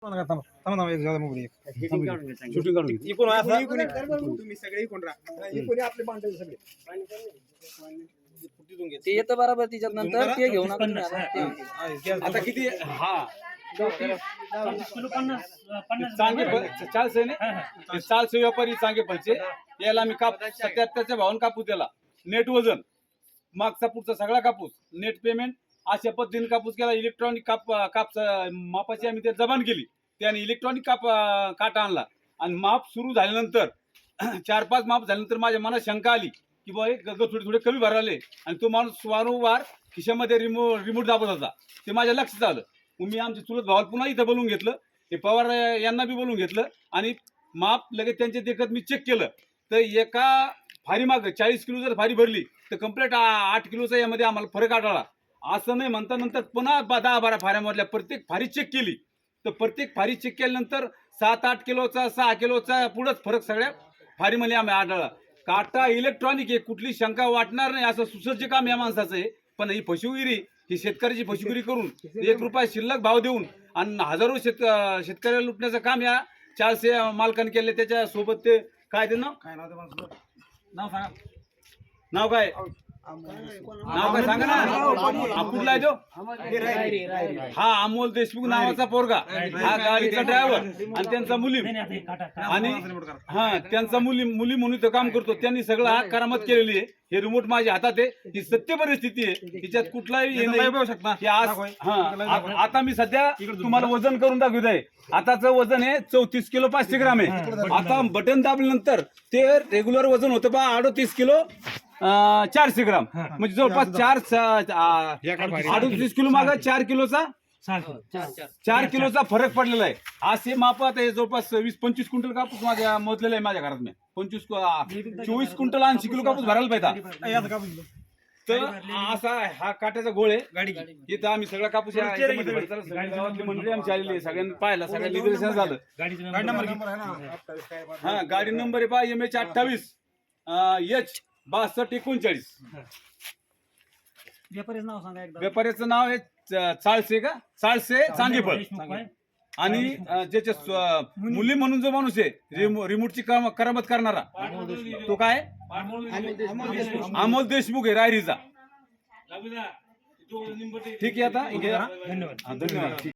Shooting काढून घे. तुम्ही सगळे इकडून राहा. इकडे आपले बांधले सगळे. ते येतं बरोबर तिच्यात नंतर ते घेऊ नका तुम्ही आता. ते आता किती हा चांगे 400 ने 400 व्यापारी चांगे पैसे याला मी काप 77च्या भावानं कापूस दिला. नेट वजन मागचा पुढचा सगळा कापूस नेट पेमेंट अशा पद्धतीने कापूस केला. इलेक्ट्रॉनिक काप मापाची आम्ही ते जबान केली. त्याने इलेक्ट्रॉनिक काटा आणला आणि माप सुरू झाल्यानंतर 4-5 माप झाल्यानंतर माझ्या मनात शंका आली की बाबा गग थोडे कमी भराले आणि तो माणूस वारंवार खिशामध्ये रिमोट दाबत होता. ते माझ्या लक्षात आलं. मी आमच्या चुलत भावाला पुन्हा इथं बोलवून घेतलं. ते पवार यांना बी बोलवून घेतलं आणि माप लगेच त्यांचे देखत मी चेक केलं. तर एका फारी माग 40 किलो जर फारी भरली तर कम्प्लीट 8 किलोचा यामध्ये आम्हाला फरक आढळला. असं नाही म्हणता नंतर पुन्हा 10-12 फाऱ्यामधल्या प्रत्येक फारी चेक केली. तर प्रत्येक फारी चेक केल्यानंतर 7-8 किलोचा 6 किलोचा पुढंच फरक सगळ्या फारीमध्ये आम्ही आढळला. काटा इलेक्ट्रॉनिक आहे, कुठली शंका वाटणार नाही असं सुसज्ज काम या माणसाचं आहे. पण ही फसवेगिरी, ही शेतकऱ्याची फसवेगिरी करून 1 रुपया शिल्लक भाव देऊन आणि हजारो शेतकऱ्याला लुटण्याचं काम या 400 मालकांनी केले. त्याच्या सोबत ते काय ते नाव सांगा, नाव काय सांगा ना. कुठला आहे तो? हा अमोल देशमुख नावाचा पोरगा, हा गाडीचा ड्रायव्हर आणि त्यांचा मुली आणि हा त्यांचा मुली म्हणून इथं काम करतो. त्यांनी सगळं हा करामत केलेली आहे. हे रिमोट माझ्या हातात आहे. ही सत्य परिस्थिती आहे. तिच्यात कुठलाही आता मी सध्या तुम्हाला वजन करून दाखवत आहे. आताचं वजन आहे 34 किलो 500 ग्राम आहे. आता बटन दाबल्यानंतर ते रेग्युलर वजन होतं बा 38 किलो 400 ग्राम, म्हणजे जवळपास 38 किलो माग 4 किलोचा 4 किलोचा फरक पडलेला आहे. असे मापात आहे. जवळपास 20-25 क्विंटल कापूस माझ्या मोजलेला आहे माझ्या घरात. मी 24 क्विंटल 80 किलो कापूस भरायला पाहिजे. तर असा हा काट्याचा गोळ आहे. इथं आम्ही सगळा कापूस मंडळी आमची आलेली आहे. सगळ्यांनी पाहिला, सगळ्यांनी निदर्शन झालं. हा गाडी नंबर आहे पहा MH 28 H 6239. व्यापाऱ्याचं नाव आहे चाळसे का चाळसे चांगेफळ. आणि ज्याचे मुली म्हणून जो माणूस आहे रिमोटची करामत करणारा तो काय अमोल देशमुख आहे रायरीचा. ठीक आहे आता धन्यवाद.